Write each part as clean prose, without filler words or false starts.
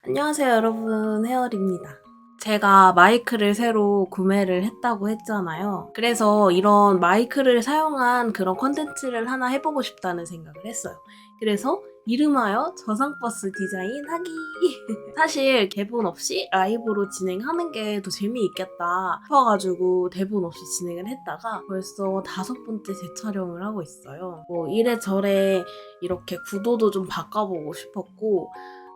안녕하세요 여러분, 헤어리입니다. 제가 마이크를 새로 구매를 했다고 했잖아요. 그래서 이런 마이크를 사용한 그런 콘텐츠를 하나 해보고 싶다는 생각을 했어요. 그래서 이름하여 저상버스 디자인 하기! 사실 대본 없이 라이브로 진행하는 게 더 재미있겠다 싶어가지고 대본 없이 진행을 했다가 벌써 5번째 재촬영을 하고 있어요. 뭐 이래저래 이렇게 구도도 좀 바꿔보고 싶었고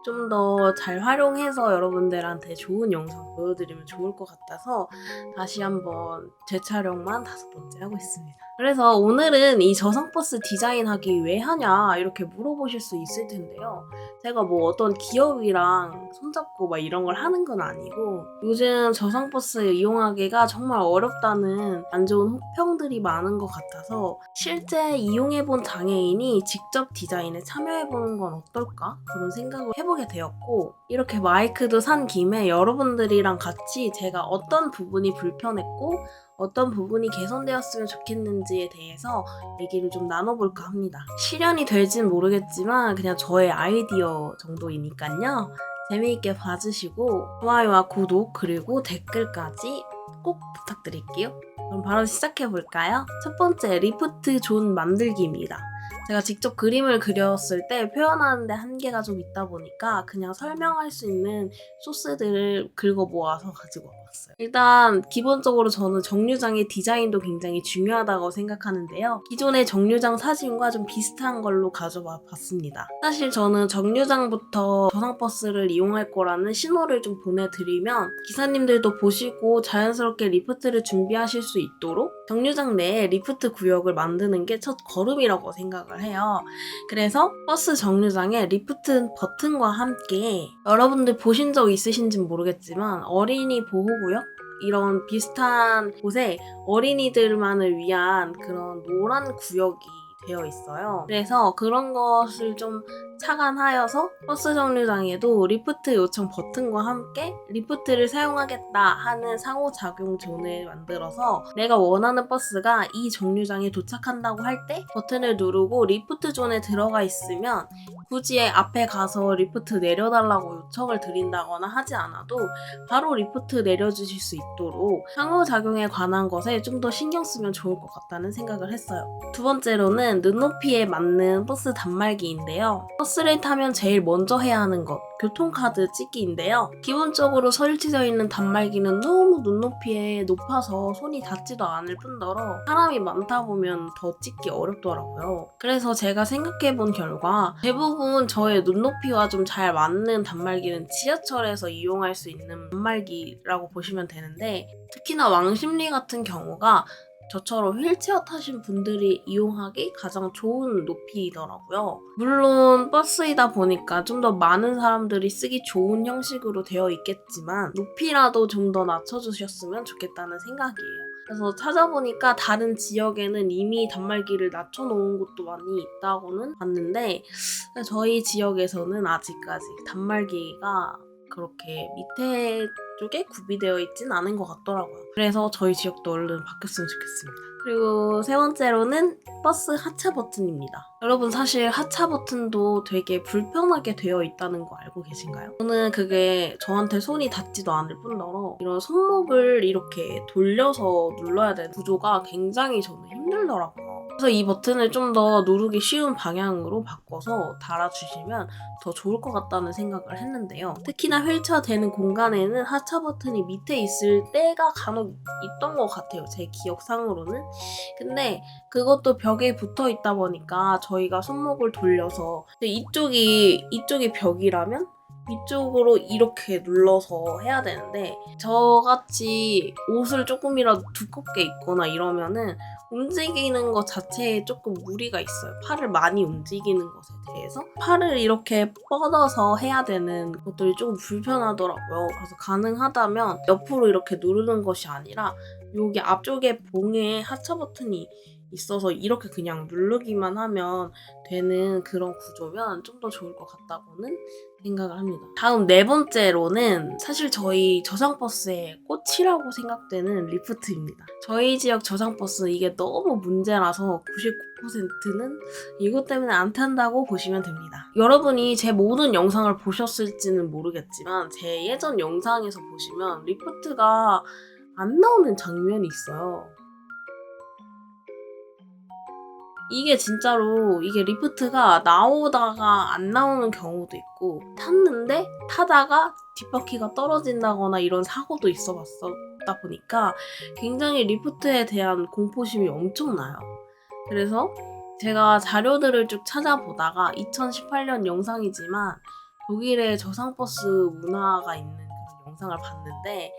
좀 더 잘 활용해서 여러분들한테 좋은 영상 보여드리면 좋을 것 같아서 다시 한번 재촬영만 5번째 하고 있습니다. 그래서 오늘은 이 저상버스 디자인하기 왜 하냐 이렇게 물어보실 수 있을 텐데요. 제가 뭐 어떤 기업이랑 손잡고 막 이런 걸 하는 건 아니고 요즘 저상버스 이용하기가 정말 어렵다는 안 좋은 혹평들이 많은 것 같아서 실제 이용해본 장애인이 직접 디자인에 참여해보는 건 어떨까? 그런 생각을 해보게 되었고 이렇게 마이크도 산 김에 여러분들이랑 같이 제가 어떤 부분이 불편했고 어떤 부분이 개선되었으면 좋겠는지에 대해서 얘기를 좀 나눠볼까 합니다. 실현이 될진 모르겠지만 그냥 저의 아이디어 정도이니까요. 재미있게 봐주시고 좋아요와 구독 그리고 댓글까지 꼭 부탁드릴게요. 그럼 바로 시작해볼까요? 첫 번째, 리프트 존 만들기입니다. 제가 직접 그림을 그렸을 때 표현하는데 한계가 좀 있다 보니까 그냥 설명할 수 있는 소스들을 긁어 모아서 가지고 와봤어요. 일단 기본적으로 저는 정류장의 디자인도 굉장히 중요하다고 생각하는데요. 기존의 정류장 사진과 좀 비슷한 걸로 가져와 봤습니다. 사실 저는 정류장부터 저상버스를 이용할 거라는 신호를 좀 보내드리면 기사님들도 보시고 자연스럽게 리프트를 준비하실 수 있도록 정류장 내에 리프트 구역을 만드는 게 첫 걸음이라고 생각을 해요. 그래서 버스 정류장에 리프트 버튼과 함께 여러분들 보신 적 있으신지는 모르겠지만 어린이 보호구역? 이런 비슷한 곳에 어린이들만을 위한 그런 노란 구역이 되어 있어요. 그래서 그런 것을 좀 착안하여서 버스 정류장에도 리프트 요청 버튼과 함께 리프트를 사용하겠다 하는 상호작용 존을 만들어서 내가 원하는 버스가 이 정류장에 도착한다고 할 때 버튼을 누르고 리프트 존에 들어가 있으면 굳이 앞에 가서 리프트 내려달라고 요청을 드린다거나 하지 않아도 바로 리프트 내려주실 수 있도록 상호작용에 관한 것에 좀 더 신경 쓰면 좋을 것 같다는 생각을 했어요. 두 번째로는 눈높이에 맞는 버스 단말기인데요. 버스를 타면 제일 먼저 해야 하는 것, 교통카드 찍기인데요. 기본적으로 설치되어 있는 단말기는 너무 눈높이에 높아서 손이 닿지도 않을 뿐더러 사람이 많다 보면 더 찍기 어렵더라고요. 그래서 제가 생각해본 결과 대부분 저의 눈높이와 좀 잘 맞는 단말기는 지하철에서 이용할 수 있는 단말기라고 보시면 되는데 특히나 왕십리 같은 경우가 저처럼 휠체어 타신 분들이 이용하기 가장 좋은 높이더라고요. 물론 버스이다 보니까 좀 더 많은 사람들이 쓰기 좋은 형식으로 되어 있겠지만 높이라도 좀 더 낮춰주셨으면 좋겠다는 생각이에요. 그래서 찾아보니까 다른 지역에는 이미 단말기를 낮춰놓은 곳도 많이 있다고는 봤는데 저희 지역에서는 아직까지 단말기가 그렇게 밑에 쪽에 구비되어 있진 않은 것 같더라고요. 그래서 저희 지역도 얼른 바뀌었으면 좋겠습니다. 그리고 세 번째로는 버스 하차 버튼입니다. 여러분 사실 하차 버튼도 되게 불편하게 되어 있다는 거 알고 계신가요? 저는 그게 저한테 손이 닿지도 않을 뿐더러 이런 손목을 이렇게 돌려서 눌러야 되는 구조가 굉장히 저는 힘들더라고요. 그래서 이 버튼을 좀 더 누르기 쉬운 방향으로 바꿔서 달아주시면 더 좋을 것 같다는 생각을 했는데요. 특히나 휠체어되는 공간에는 하차 버튼이 밑에 있을 때가 간혹 있던 것 같아요. 제 기억상으로는. 근데 그것도 벽에 붙어 있다 보니까 저희가 손목을 돌려서 이쪽이 벽이라면 이쪽으로 이렇게 눌러서 해야 되는데 저같이 옷을 조금이라도 두껍게 입거나 이러면은 움직이는 것 자체에 조금 무리가 있어요. 팔을 많이 움직이는 것에 대해서 팔을 이렇게 뻗어서 해야 되는 것들이 조금 불편하더라고요. 그래서 가능하다면 옆으로 이렇게 누르는 것이 아니라 여기 앞쪽에 봉에 하차 버튼이 있어서 이렇게 그냥 누르기만 하면 되는 그런 구조면 좀 더 좋을 것 같다고는 생각을 합니다. 다음 네 번째로는 사실 저희 저상버스의 꽃이라고 생각되는 리프트입니다. 저희 지역 저상버스 이게 너무 문제라서 99%는 이것 때문에 안 탄다고 보시면 됩니다. 여러분이 제 모든 영상을 보셨을지는 모르겠지만 제 예전 영상에서 보시면 리프트가 안 나오는 장면이 있어요. 이게 진짜로 이게 리프트가 나오다가 안 나오는 경우도 있고 탔는데 타다가 뒷바퀴가 떨어진다거나 이런 사고도 있어봤었다 보니까 굉장히 리프트에 대한 공포심이 엄청나요. 그래서 제가 자료들을 쭉 찾아보다가 2018년 영상이지만 독일의 저상버스 문화가 있는 그런 영상을 봤는데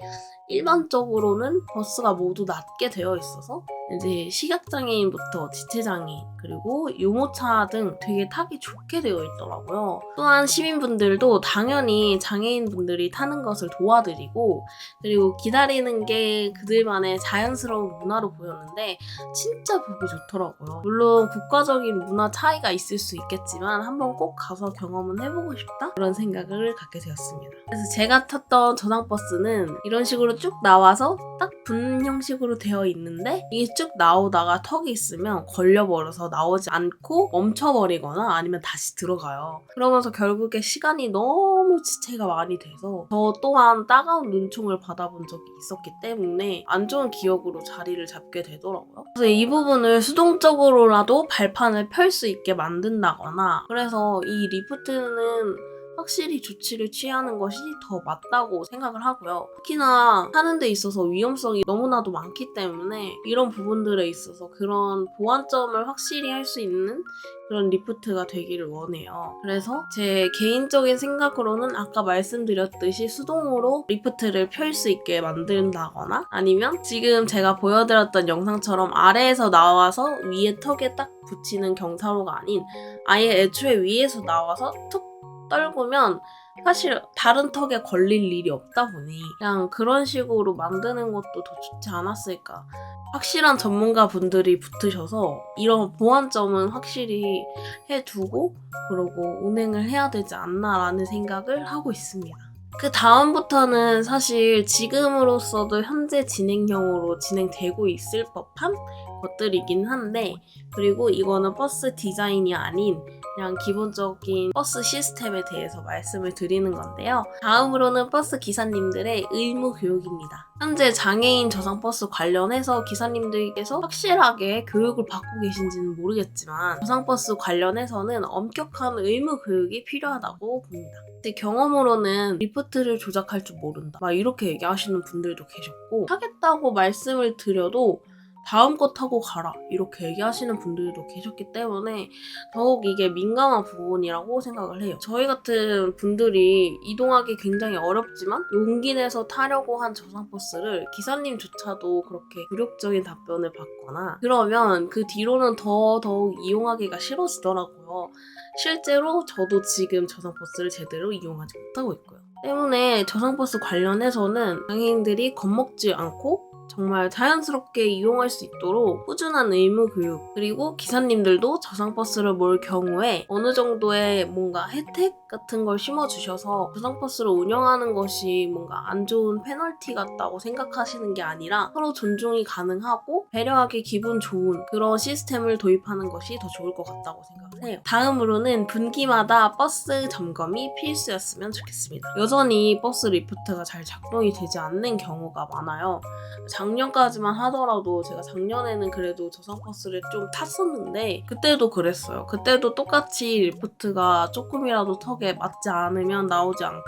일반적으로는 버스가 모두 낮게 되어 있어서 이제 시각장애인부터 지체장애인 그리고 유모차 등 되게 타기 좋게 되어 있더라고요. 또한 시민분들도 당연히 장애인분들이 타는 것을 도와드리고 그리고 기다리는 게 그들만의 자연스러운 문화로 보였는데 진짜 보기 좋더라고요. 물론 국가적인 문화 차이가 있을 수 있겠지만 한번 꼭 가서 경험은 해보고 싶다? 그런 생각을 갖게 되었습니다. 그래서 제가 탔던 저상버스는 이런 식으로 쭉 나와서 딱 분 형식으로 되어 있는데 이게 쭉 나오다가 턱이 있으면 걸려버려서 나오지 않고 멈춰버리거나 아니면 다시 들어가요. 그러면서 결국에 시간이 너무 지체가 많이 돼서 저 또한 따가운 눈총을 받아본 적이 있었기 때문에 안 좋은 기억으로 자리를 잡게 되더라고요. 그래서 이 부분을 수동적으로라도 발판을 펼 수 있게 만든다거나 그래서 이 리프트는 확실히 조치를 취하는 것이 더 맞다고 생각을 하고요. 특히나 타는 데 있어서 위험성이 너무나도 많기 때문에 이런 부분들에 있어서 그런 보완점을 확실히 할 수 있는 그런 리프트가 되기를 원해요. 그래서 제 개인적인 생각으로는 아까 말씀드렸듯이 수동으로 리프트를 펼 수 있게 만든다거나 아니면 지금 제가 보여드렸던 영상처럼 아래에서 나와서 위에 턱에 딱 붙이는 경사로가 아닌 아예 애초에 위에서 나와서 툭 떨구면 사실 다른 턱에 걸릴 일이 없다 보니 그냥 그런 식으로 만드는 것도 더 좋지 않았을까. 확실한 전문가 분들이 붙으셔서 이런 보완점은 확실히 해두고 그러고 운행을 해야 되지 않나라는 생각을 하고 있습니다. 그 다음부터는 사실 지금으로서도 현재 진행형으로 진행되고 있을 법한 것들이긴 한데 그리고 이거는 버스 디자인이 아닌 그냥 기본적인 버스 시스템에 대해서 말씀을 드리는 건데요. 다음으로는 버스 기사님들의 의무 교육입니다. 현재 장애인 저상버스 관련해서 기사님들께서 확실하게 교육을 받고 계신지는 모르겠지만 저상버스 관련해서는 엄격한 의무 교육이 필요하다고 봅니다. 제 경험으로는 리프트를 조작할 줄 모른다 막 이렇게 얘기하시는 분들도 계셨고 하겠다고 말씀을 드려도 다음 거 타고 가라 이렇게 얘기하시는 분들도 계셨기 때문에 더욱 이게 민감한 부분이라고 생각을 해요. 저희 같은 분들이 이동하기 굉장히 어렵지만 용기 내서 타려고 한 저상버스를 기사님조차도 그렇게 굴욕적인 답변을 받거나 그러면 그 뒤로는 더더욱 이용하기가 싫어지더라고요. 실제로 저도 지금 저상버스를 제대로 이용하지 못하고 있고요. 때문에 저상버스 관련해서는 장애인들이 겁먹지 않고 정말 자연스럽게 이용할 수 있도록 꾸준한 의무 교육 그리고 기사님들도 저상버스를 몰 경우에 어느 정도의 뭔가 혜택 같은 걸 심어주셔서 저상버스를 운영하는 것이 뭔가 안 좋은 페널티 같다고 생각하시는 게 아니라 서로 존중이 가능하고 배려하기 기분 좋은 그런 시스템을 도입하는 것이 더 좋을 것 같다고 생각을 해요. 다음으로는 분기마다 버스 점검이 필수였으면 좋겠습니다. 여전히 버스 리프트가 잘 작동이 되지 않는 경우가 많아요. 작년까지만 하더라도 제가 작년에는 그래도 저상버스를 좀 탔었는데 그때도 그랬어요. 그때도 똑같이 리프트가 조금이라도 턱에 맞지 않으면 나오지 않고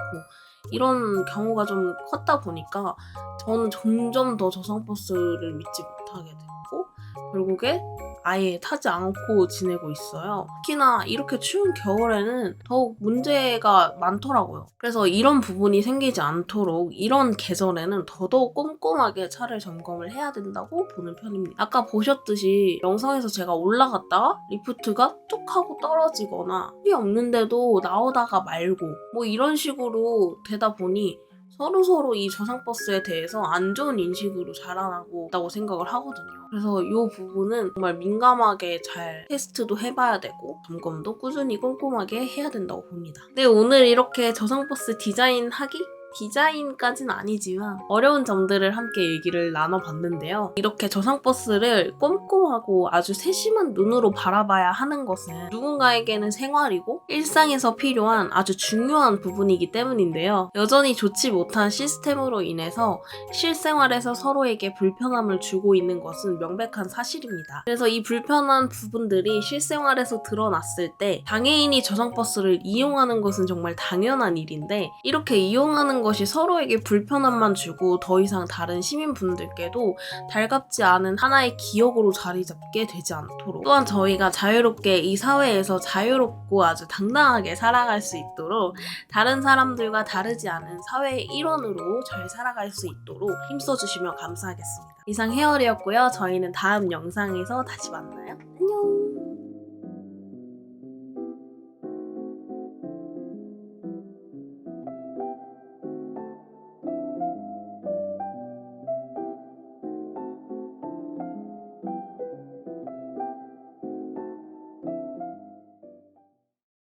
이런 경우가 좀 컸다 보니까 저는 점점 더 저상버스를 믿지 못하게 됐고 결국에 아예 타지 않고 지내고 있어요. 특히나 이렇게 추운 겨울에는 더욱 문제가 많더라고요. 그래서 이런 부분이 생기지 않도록 이런 계절에는 더더욱 꼼꼼하게 차를 점검을 해야 된다고 보는 편입니다. 아까 보셨듯이 영상에서 제가 올라갔다가 리프트가 뚝 하고 떨어지거나 필이 없는데도 나오다가 말고 뭐 이런 식으로 되다 보니 서로서로 이 저상버스에 대해서 안 좋은 인식으로 자라나고 있다고 생각을 하거든요. 그래서 이 부분은 정말 민감하게 잘 테스트도 해봐야 되고 점검도 꾸준히 꼼꼼하게 해야 된다고 봅니다. 네, 오늘 이렇게 저상버스 디자인까지는 아니지만 어려운 점들을 함께 얘기를 나눠봤는데요. 이렇게 저상버스를 꼼꼼하고 아주 세심한 눈으로 바라봐야 하는 것은 누군가에게는 생활이고 일상에서 필요한 아주 중요한 부분이기 때문인데요. 여전히 좋지 못한 시스템으로 인해서 실생활에서 서로에게 불편함을 주고 있는 것은 명백한 사실입니다. 그래서 이 불편한 부분들이 실생활에서 드러났을 때 장애인이 저상버스를 이용하는 것은 정말 당연한 일인데 이렇게 이용하는 것이 서로에게 불편함만 주고 더 이상 다른 시민분들께도 달갑지 않은 하나의 기억으로 자리 잡게 되지 않도록 또한 저희가 자유롭게 이 사회에서 자유롭고 아주 당당하게 살아갈 수 있도록 다른 사람들과 다르지 않은 사회의 일원으로 잘 살아갈 수 있도록 힘써주시면 감사하겠습니다. 이상 헤어리였고요. 저희는 다음 영상에서 다시 만나요. 안녕!